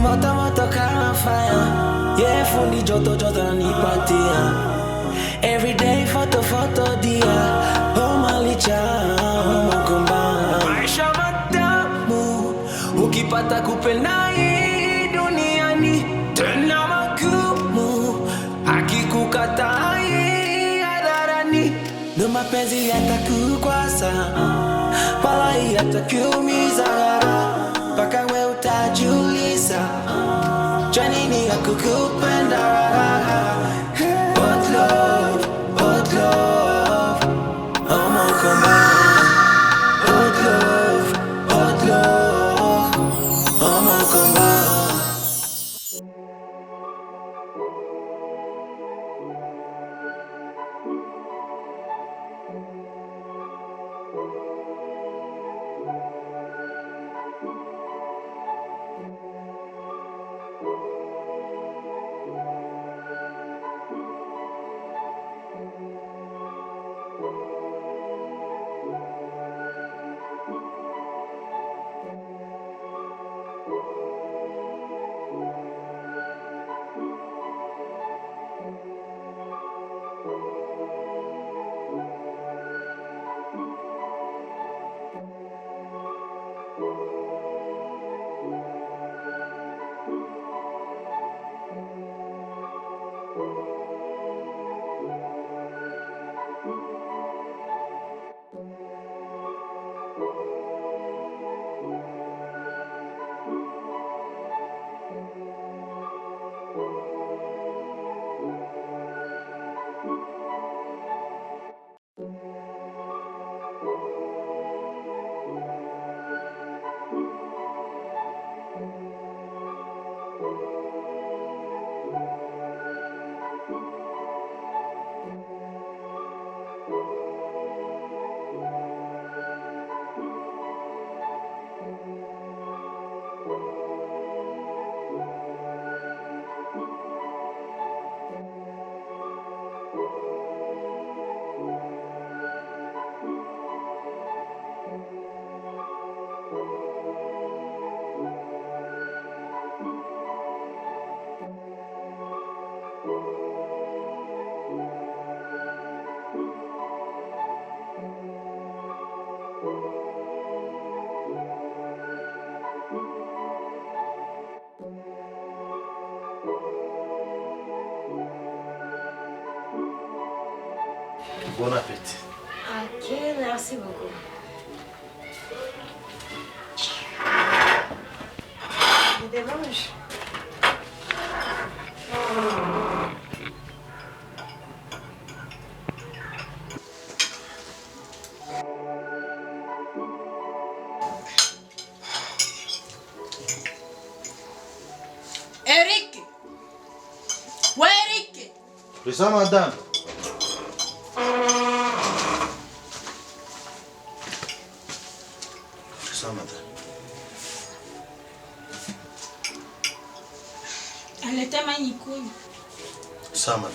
moto moto kama fire. Yeah, fundi joto joto nipatia. Every day photo photo dia. Oh malicha, oh mkomba. Maisha matamu, ukipata kupenda hii duniani. Tena magumu, akikukataa hii hadharani. Ndo mapenzi yatakukwasa, wala yatakuumiza. Paka we utajiuliza, jua nini ya kukupenda. What love, oh mkomba. What love, oh mkomba. Bon appétit. Ok, merci beaucoup. Je démange. Eric! Ouais, Eric! Présent, madame. Présent, madame. Elle était magnifique. Ça, madame.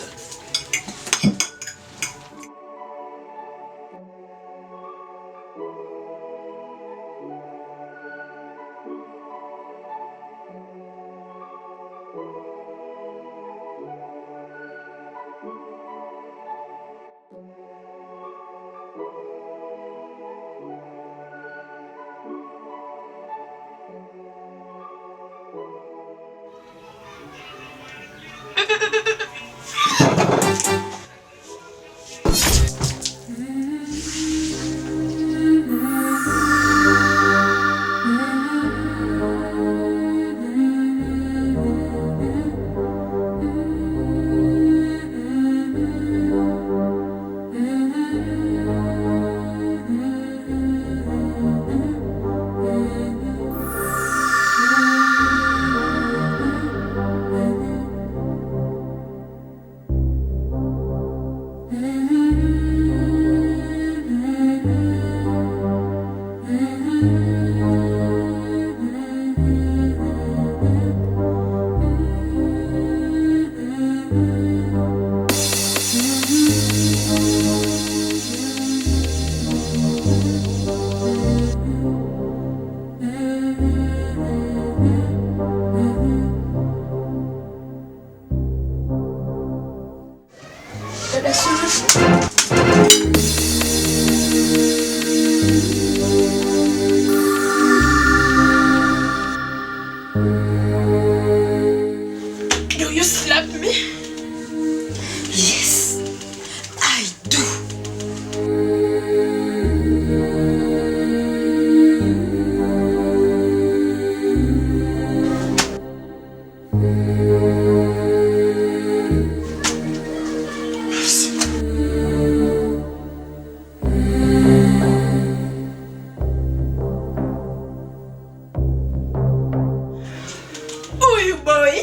Huyu boy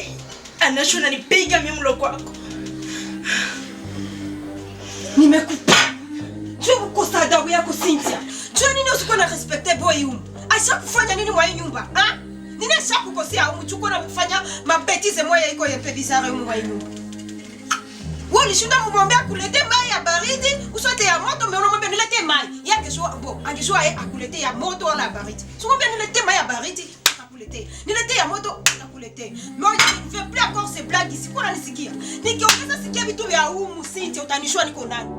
anashona nipiga mimlo kwako. Nimekupa. Jua kukosa adabu yako Cynthia. Jua nini usiko na respecte boy huyu? Aisha kufanya nini mwa hii nyumba? Ha? Nini aisha kukosea huyu chuko na kufanya mabetize moya iko yepe bizarre mwa hii nyumba? Wewe ulishinda kumwambia kulete mai ya baridi, usote ya moto, mais unamwambia nilete mai. Yake sio angejua akulete ya moto wala baridi. Sio nilete mai ya baridi, akulete. Nilete ya moto, akulete. Moi, je ne fais plus encore ces blagues ici. Kuna nisikia. Nikiongeza sikia vitu vya humu Cynthia utanishua niko ndani.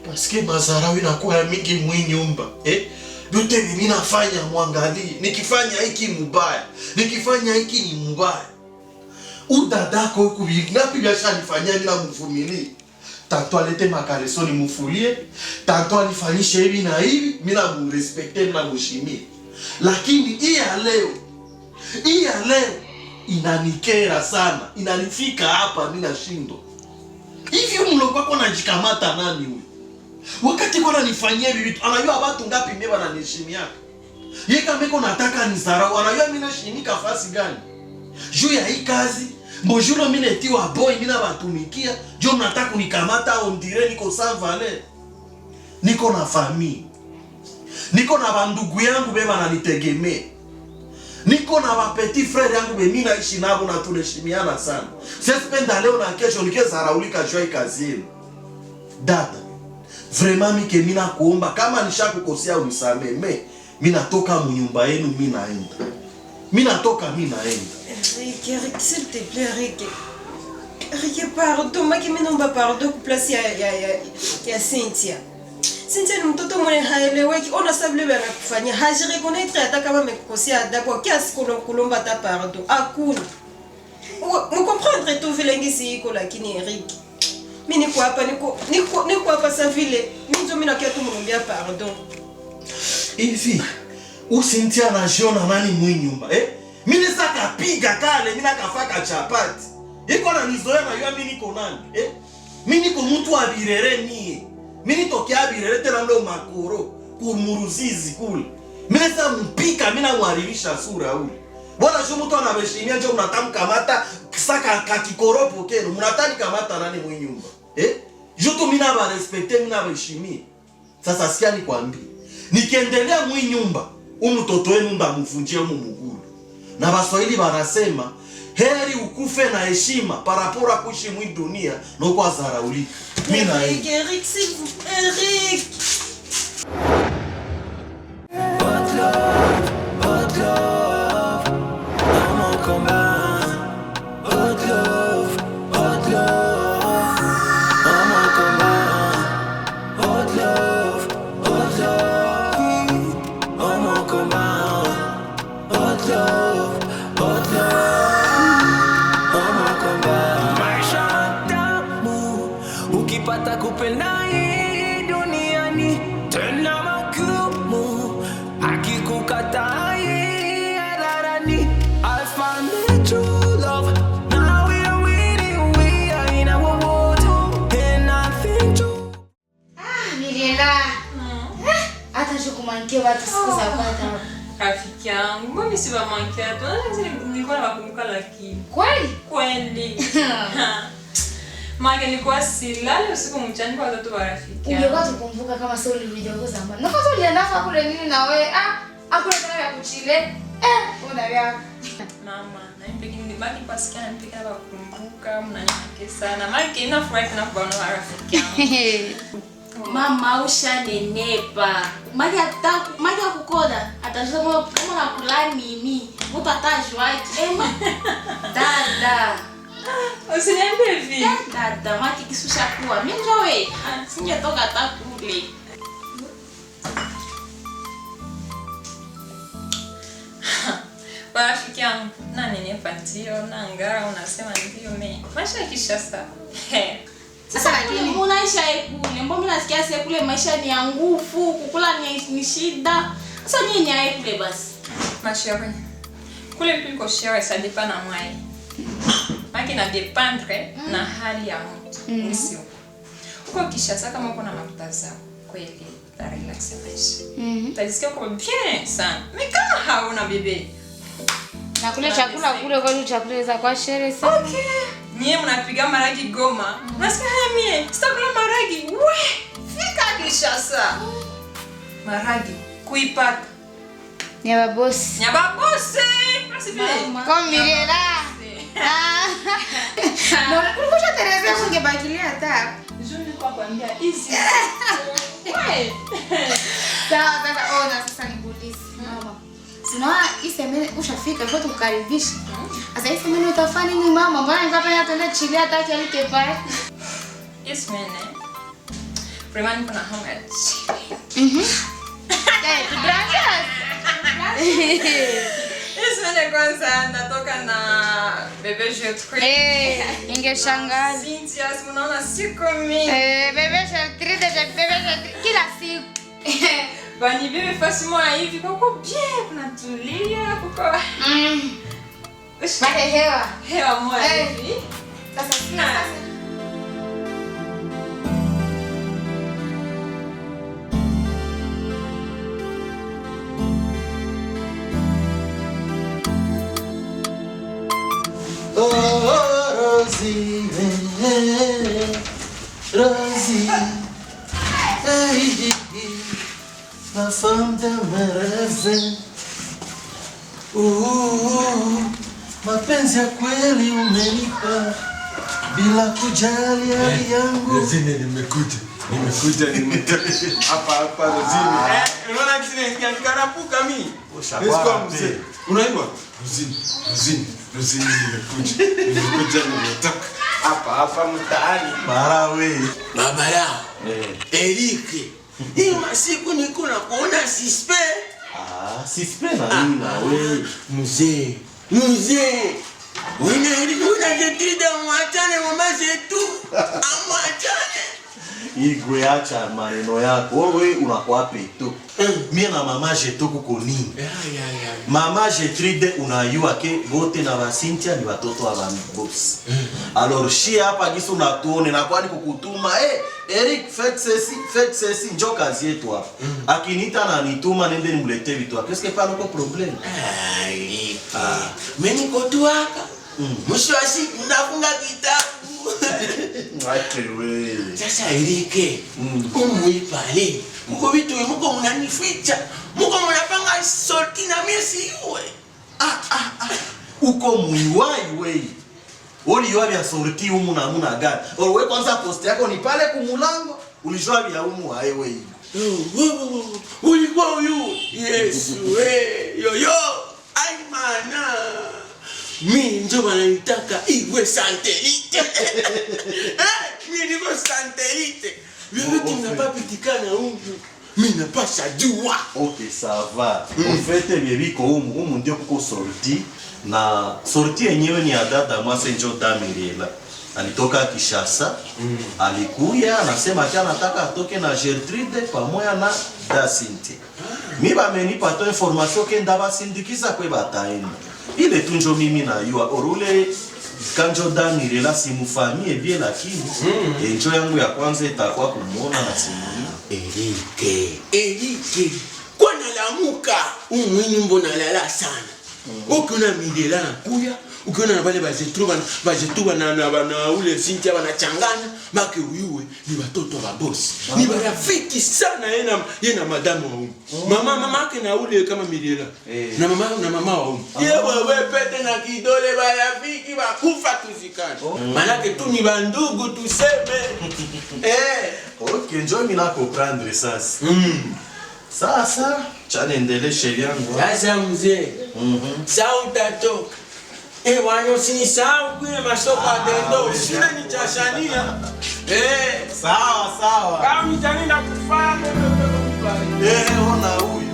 Paske mazarau inakuwa mingi mwi nyumba. Yote mimi nafanya mwangalie. Nikifanya hiki mbaya. Nikifanya hiki ni mbaya. Udadako huku ngapi biasha nifanyia mimi namvumilie. Tanto alete makareso ni mfulie. Tanto alifanyisha hivi na hivi. Mimi namrespecte na mheshimie. Lakini hii ya leo inanikera sana. Inanifika hapa mimi nashindwa. Hivi mloko wako anajikamata nani huyu? Wakati kwa nifanyia hivi vitu, anajua watu ngapi mimi wananiheshimia. Yeye kama iko nataka nizarau, anajua mimi nashimika fasi gani? Juu ya hii kazi, mbojuro mimi netiwa boy mimi na batumikia, juu mnataka kunikamata on dirait niko sans valeur. Niko na famille. Niko na bandugu yangu beba wananitegemea. Niko na ba petit frère yangu mimi naishi nabo na tunaheshimiana sana. Sipenda leo na kesho nikezaraulika juu ya kazi yenu. Dada, vraiment mimi ke mina kuomba kama nishakukosea unisamee. Mimi natoka mnyumba yenu mimi naenda. Mimi natoka mimi naenda. Eric, s'il te plaît, Eric, pardon, maki mimi naomba pardon kwa place ya Cynthia. Cynthia ni mtoto mwenye haeleweki. Ona sababu leo anakufanyia. Haji reconnaître hata kama amekukosea adabu kiasi kulomba hata pardon. Hakuna. Mu comprendre tu vile ngisi iko lakini Eric. Mimi niko hapa sasa vile. Mimi ndio mimi nakia tu mwombea pardon. Hivi Cynthia anajiona nani mwi nyumba? Mimi sasa kapiga kale, mimi nakafaka chapati. Iko na nizoea na yeye mimi niko nani? Mimi niko mtu wa Birere nie. Mimi nitokea Birere tena leo makoro kumuruzizi kule. Mimi sasa mpika mimi namwaririsha sura ule. Bwana sio mtu anabeshimia ndio mnatamkamata saka kakikoropo kenu. Mnatani kamata nani mwi nyumba? Joto mimi na ba respecte mimi na beshimia. Sasa sikia nikwambie. Nikiendelea mwi nyumba, mtoto wenu ndamvunjia muguru. Na Waswahili wanasema heri ukufe na heshima parapora kuishi mwi dunia na kwa zaraulika. Mimi na Eric, s'il vous plaît, Eric. Hot love, I'm on combat. Hot love, I'm on combat. Hot love, love, hot love. Omokomba. Maisha tamu, ukipata kupenda hii duniani, tena magumu, akikukataa hii hadharani. I found the true love, now we are winning, we are in our world, and nothing to. Niliela. Hata shukumankia watu siku za pata. Rafiki yangu, mbona si wamankia tu? Nilikuwa nakumbuka lakini. Kweli. Mage nilikuwa silale usiku mchana kwa watoto wa rafiki yangu. Ungekuwa tukumbuka kama sio ulivyojogo zamani. Na kwanza ulienda kule nini na wewe? Hakuna tena ya kuchile. Una vyako. Mama, na mpekini baki pasikia mpeka kwa kukumbuka mnanyake sana. Mage inafurahi na kuona rafiki yangu. Mama ushanenepa. Maji akukoda. Atajua kama nakula nini. Mtu atajwaje. Dada. Usiniambie hivi. Dada, maki kisusha kuwa. Mimi ndio wewe. Singetoka hata kule. Rafiki yangu, nani nipatie na ngara unasema ndio mimi. Maisha kisha sasa. Sasa lakini unaisha kule. Mbona mimi nasikia sasa kule maisha ni ya nguvu, kukula ni shida. Sasa nini ni kule basi? Mashauri. Kule kuliko share ça dépend na moi. Maki na dépendre na hali ya mtu. Sio. Uko Kishasa kama uko na mafuta zao kweli ta relax maisha. Utasikia uko bien sana. Mais kama hauna bebe. Na kule chakula kule kwa chakula za kwa sherehe sana. Okay. Nyie mnapiga maragi Goma. Nasikia mie, sitakula maragi. We, fika Kishasa. Maragi kuipata. Nyaba boss. Nyaba boss. Asifile. Kwa Mirela. Mbona kulikuwa Teresa ungebakilia hata? Juni kwa kuambia hizi. We. Sawa sasa ona sasa nikuulize. Mama. Sina isemene ushafika kwa tukukaribisha. Sasa isemene utafanya nini mama? Mbona ngapenda tena chile hata kialike pale? Isemene. Vraiment kuna hamu ya chile. Gracias. Isemene kwanza natoka na bebe Gertrude. Ingeshangaza. Cynthia, unaona siku mingi. Bebe Gertrude, kila siku. Bani bebe facilement hivi kuko bien kunatulia kuko. Bale hewa. Hewa moja hivi. Sasa sina. Rosie, Rosie, hey, la femme de mes rêves. Mapenzi ya kweli umenipa bila kujali hali yangu. Rozine, nimekuja hapa Rozine. Unaona kile nikarapuka mimi. Nisiko mzee. Unaitwa Rozine nimekuja nimetoka hapa mtaani. Marawe. Baba yao. Erike. Hii masiku niko na kuona sispe. Sispe na nini na wewe? Mzee. Una jetida mwachane mama zetu. Amwachane. Igwe acha maneno yako. Wewe unakuwa peto. Mimi na mama Jeto kuko nini? Mama Jetride unayua ke wote na wa Cynthia ni watoto wa boss. Alors shi hapa gisu natuone na kwani kukutuma Eric faites ceci njoo kazi yetu hapa. Akinita na nituma nende nimlete vitu. Qu'est-ce que pas notre problème? Mimi niko tu hapa. Mwisho wa siku ndafunga kitabu. Wewe. Sasa Erike, umuipale. Muko vitu muko mnanificha. Muko mnapanga sorti na mimi siwe. Uko muiwai wewe. Ulijua vya sorti humu na muna gani? Wewe kwanza post yako ni pale kumulango. Ulijua vya humu hae wewe. Ulikuwa huyu. Yesu yo. Ai mana. Mimi ndio wananitaka iwe santelite. Mimi niko santelite. Wewe tunapapitikana huko. mimi napasha jua. Okay, ça va. En fait, bebiko umu ndio kuko sorti na sorti yenyewe ni adada mwase njo Damirela. Alitoka Kishasa, alikuya anasema ati anataka atoke na Gertrude pamoja na Dasinti. Mimi bamenipa to information kenda basindikiza kwe bataenda. Ile tunjo mimi na yua orule kanjo Damirela simufamie bien lakini enjo yangu ya kwanza itakuwa kumuona na simu. Erike. Kwa nalamuka, umwini mbona lala sana. Ukiona Mirela kuya, ukiona na wale bajetruba na ule Cynthia wanachangana, make uyue ni watoto wa boss. Ni marafiki sana yena madame wa umu. Mama yake na ule kama Mirela. Na mama wa umu. Wewe pete na kidole barafiki bakufa tuzikane. Manake tu ni bandugu tuseme. Okay, njoo mimi na comprendre sasa. Sasa chanendele sheria yangu. Sasa mzee. Sasa utatoka. Wanyo sinisahau kule masoko ya dendo. Sina nichashania. Sawa. Kama nitanenda kufanya. Ona huyu.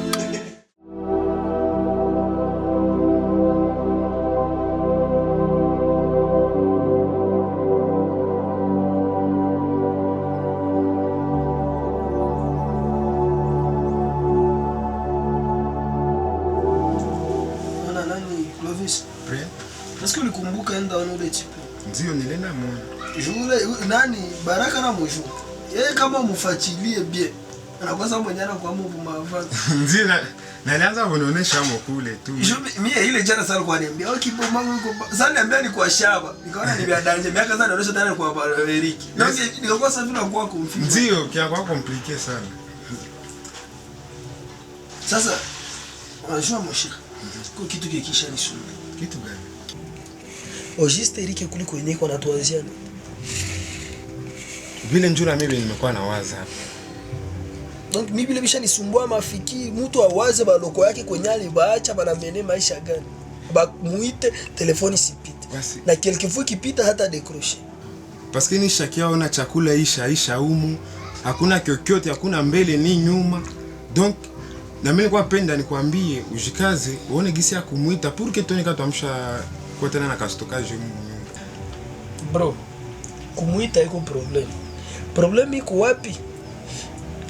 Est-ce que ulikumbuka enda wana ule chipu? Ndio nilenda muone. Jule nani Baraka na Mwisho. Yeye kama mfuatilie bien. Anakosa mwenyeana kwa Mungu mavazi. Ndio nalianza kunaonesha hapo kule tu. Mimi ile jana sana kwa niambia, "Oh kipo mangu iko." Sasa niambia ni kwa shaba. Nikaona ni vya danje. Miaka sana naonesha tena kwa Eriki. Nikakuwa sasa vile kwa confuse. Ndio kia kwa compliqué sana. Sasa unajua Mwisho. Kwa kitu kikisha ni sumu. Kitu gani? Ojiste Eriki kuliko yenyewe kwa natuanziana. Vile njura mimi nimekuwa nawaza hapa. Donc mimi bile bisha nisumbua mafikiri mtu awaze baloko yake kwenye alibaacha banamene maisha gani. Muite telefoni sipite. Na quelquefois kipita hata décrocher. Parce que ni shakia ona chakula isha humu. Hakuna kyokyote, hakuna mbele ni nyuma. Donc na mimi kwa penda nikwambie ujikaze uone gisi ya kumuita pour que toni katamsha kwa tena na kastokaje nyumba. Bro, kumuita iko problem. Problem iko wapi?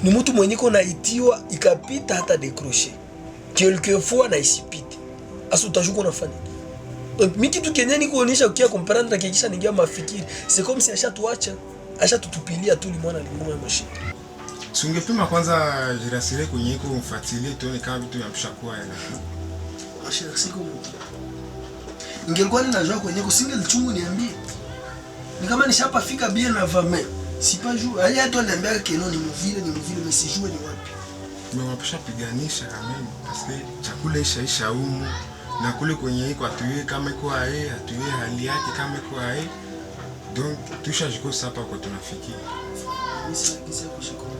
Ni mtu mwenye ko naitiwa ikapita hata décrocher. Quelquefois na isipite. Asu utajuko nafanya. Donc mimi kitu kenye niko onyesha ukia comprendre kikisha ningia mafikiri. C'est comme si ashatuacha, ashatutupilia tu limwana limwana mashine. Sungepima kwanza jirasire kwenye iko mfuatilie tuone kama vitu yamshakuwa yana. Ashira siko mtu. Ningelikuwa ninajua kwenye kusingelichungu niambie. Ni kama nishapa fika bien na vame. Si pas jour. Aya tu ananiambia keno ni mvile mais si jour ni wapi. Mimi wapisha piganisha kameni parce que chakula isha humu na kule kwenye iko atuye kama iko ae atuye hali yake kama iko ae. Donc tushajikosa hapa kwa tunafikia. Nisaidia kushikoma.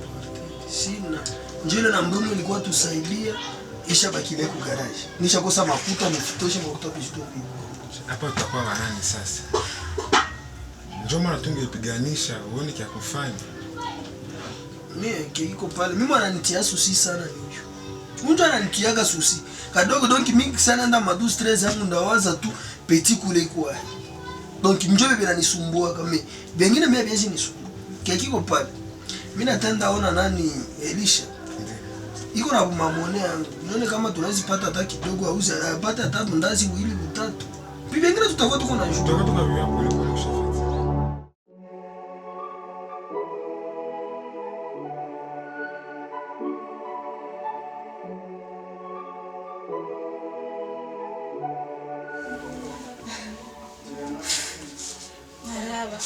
Sina. Njoo na mdomo ilikuwa tusaidia isha bakile ku garage. Nishakosa mafuta nifutoshe mafuta kishito vipi. Hapa tutakuwa wanani sasa? Njoo mara tungepiganisha uone kia kufanya. Mimi kiko pale. Mimi ananitia susi sana niyo. Mtu ananitiaga susi. Kadogo donc mimi sana nda madu stress yangu ndawaza tu petit kule kwa. Donc njoo bebe ananisumbua kama. Bengine mimi biazi nisumbua. Kiko pale. Mimi natenda ona nani Elisha. Iko na mamone yangu. Nione kama tunaweza pata hata kidogo au pata hata ndazi mwili mtatu. Bibi ngine tutakuwa tuko na juu. Tutakuwa tunaviwa kule kwa shafati. Maraba.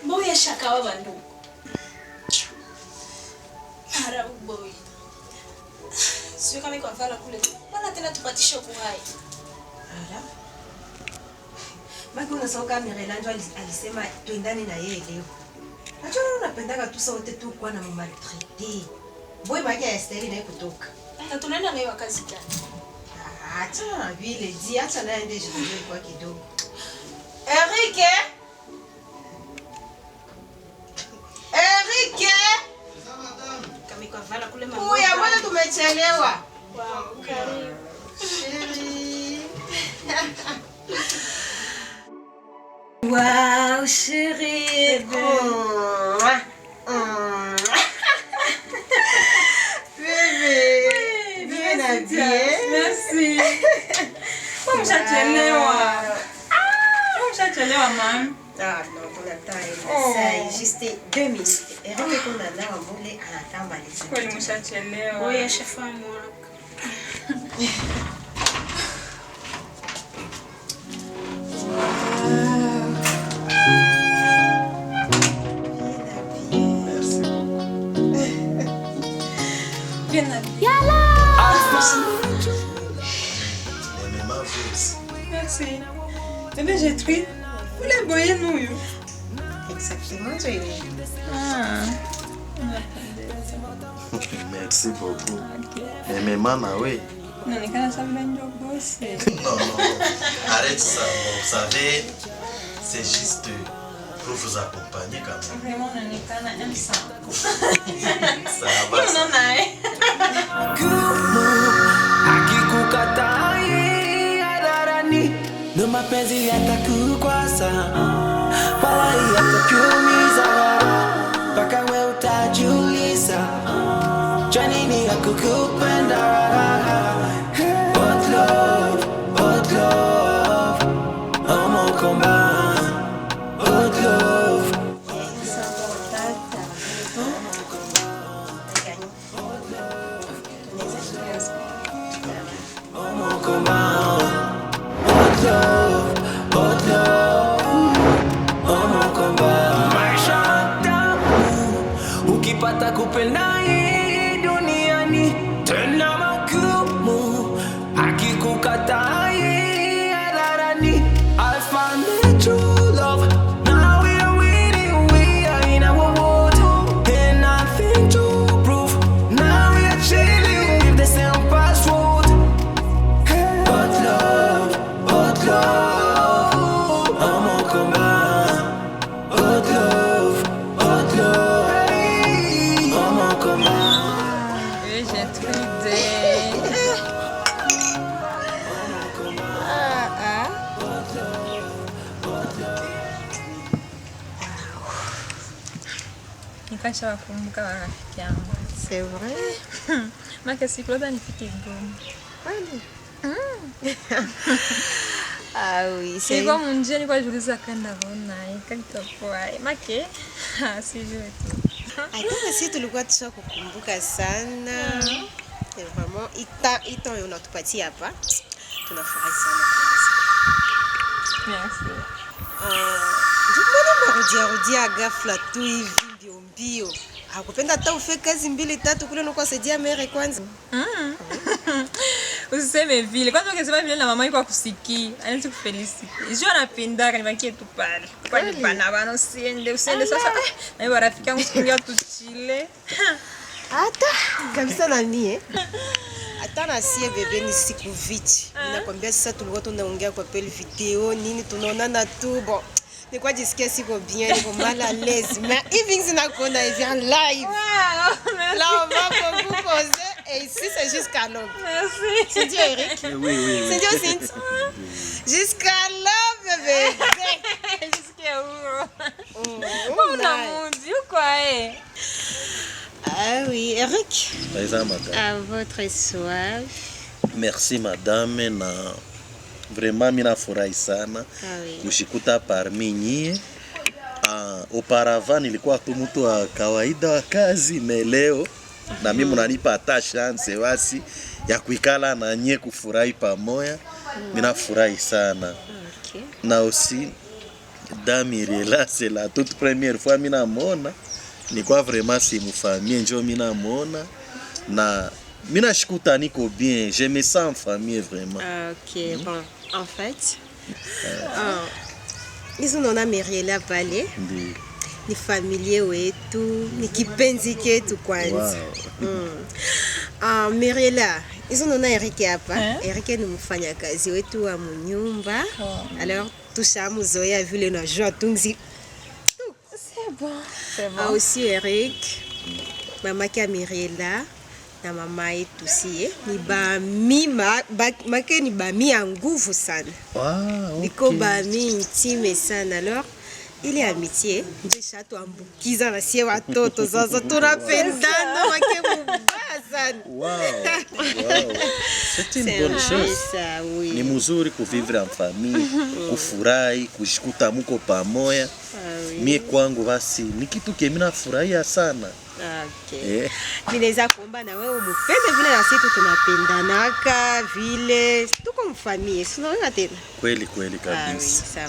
Mboya shaka wa bandugu. Mara boy. Sio kama iko afala kule. Bana tena tupatishe kuhai. Ala. Baki unasoka Mirela ndio alisema tuendane na yeye leo. Najua unapendaga tu sote tu kwa na maltraité. Boy baki ya Esther na kutoka. Na tunaenda nayo kazi gani? Acha vile di acha na ende juu kwa kidogo. Erike! Erike! Kama iko afala kule mambo. Uya, mbona tumechelewa? Wow, karibu. Wow, chérie. Bébé. Bien habillé. Merci. Umeshachelewa. Umeshachelewa mami. Ah non, ton attend c'est juste 2 minutes. Et regarde qu'on a là au moulé à la table. Kweli umeshachelewa. Oya shafamu wako. Bien habillé. Merci. Bébé, j'ai pris. Vous les voyez, nous. Exactement, j'ai Ah. Merci beaucoup. Mais maman, oui. Naonekana sababu ndio boss. Non, arrête ça. Vous savez, c'est juste pour vous accompagner quand même. Vraiment, naonekana ensemble. Ça va. Non, Akikukatai hadharani ndo mapenzi yatakukwasa, wala yatakuumiza mpaka we utajiuliza jua nini ya kukupenda. But love, oh mon combat. But love, oh mon combat. But love, oh mon combat. Maisha tamu ukipata kupenda hii duniani, tena magumu akikukatai hadharani. I found the true love. Now we are winning, we are in our world, and nothing to prove. Now we are chilling with the same password. But love, oh mon combat. But love, oh mon combat. Oui, j'ai tridé. Nikasha wakumbuka marafiki yangu. C'est vrai? Maka siku labda nifike Goma. Ah oui, c'est Nilikuwa munjia, nilikuwa najiuliza kanda bona itakuwa make sijui tu. hata si tulikuwa tusha kukumbuka sana. Et vraiment ita unatupatia hapa. Tunafurahi sana. Merci. Mbona marudia ghafla tu hivi mbio. Hakupenda hata ufe kazi 2-3 kule unakuwa saidia mere kwanza. Usiseme vile. Kwanza ukisema vile na mama yako akusikii, anaweza kufelicite. Sio anapenda kanibakie tu pale. Kwani bana bana usiende sasa. Na hiyo rafiki yangu sikia tu chile. Hata kabisa na mie. Hata na sie bebe ni siku viti. Ninakwambia sasa tulikuwa tunaongea kwa pele video nini tunaonana tu bon. Ni kwa jisikia siko bien, niko mal à l'aise. Mais even sinakuona hivi en live. Là on va beaucoup poser et ici c'est jusqu'à l'aube. Merci. C'est Dieu Eric. Oui. C'est Dieu Cynthia. Jusqu'à l'aube bébé. Jusqu'à où? Mon amour, Dieu quoi Ah oui, Eric. Madame. À votre soif. Merci madame, na vraiment mina furahi sana kushikuta parmi nyie. Auparavant nilikuwa tu mtu wa kawaida wa kazi, leo na mimi mnanipa hata chance basi ya kuikala na nyie kufurahi pamoja. Mina furahi sana. Na aussi Damiriela, c'est la toute première fois mina mona. Nilikuwa vraiment si mfamie njo mina mona na mina shikuta niko bien, je me sens en famille vraiment. OK, bon. En fait, hizo naona Miriela pale. Ni familia wetu, ni kipenzi chetu kwanza. Miriela, hizo naona Eric hapa. Eric ni mfanyakazi wetu wa mnyumba. Alors tushamuzoea vile na joie tunzi. C'est bon. Aussi Eric, maman qui a Miriela. na mama yetu sie ni make ni bami ya nguvu sana. Okay. Niko bami intime sana. Alors ile amitié ndio shatuambukiza na sie watoto sasa tunapendana make mubaya sana. Wow. C'est une bonne chose. Ça, oui. Ni mzuri kuvivre en famille, kufurahi, kushikuta muko pamoja. Oui. Mie kwangu basi ni kitu kemi nafurahia sana. Okay. Ninaweza kuomba na wewe umupende vile na sisi tunapendanaka vile tuko mfamie. Sinaona tena. Kweli kabisa. Sawa.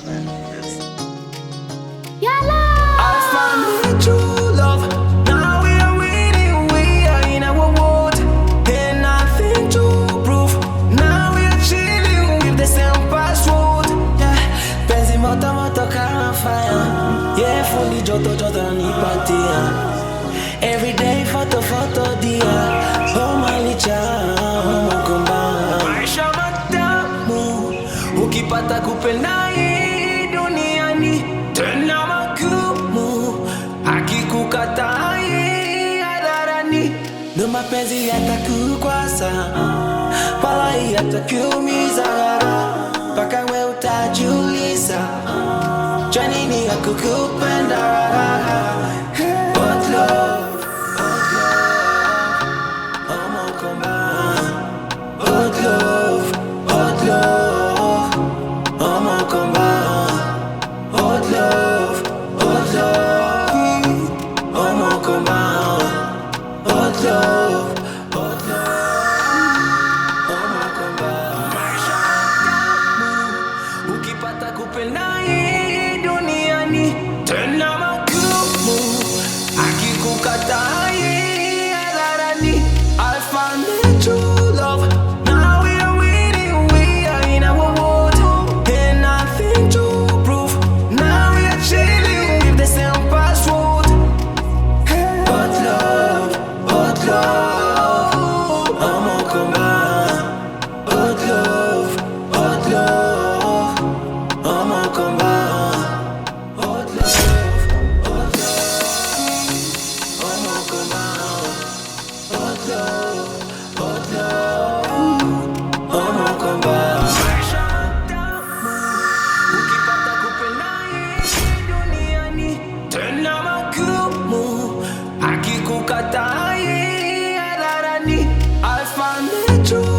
I found the true love. Now we are winning, we are in our world. And nothing to prove. Now we are chilling with the same password. Yeah, penzi moto kama fire. Yeah, fundi joto nipatia. Every day photo dia. Oh malicha, oh mkomba. Maisha matamu. Ukipata kupenda hii duniani. Tena magumu. Akikukatai hadharani. Ndo mapenzi yatakukwasa. Wala yatakuumiza. Paka we utajiuliza. Jua nini ya kukupenda. But love. Ukipata kupenda hii duniani tena magumu. Akikukatai hadharani. I found the true love. Now we are winning, we are in our world. And nothing to prove. Now we are chilling with the same password. But love, I'm a combat. But love, I'm a combat. But love, I'm a combat. But love, I'm a combat. Ukipata kupenda hii duniani tena magumu. Akikukatai hadharani. I found the truth.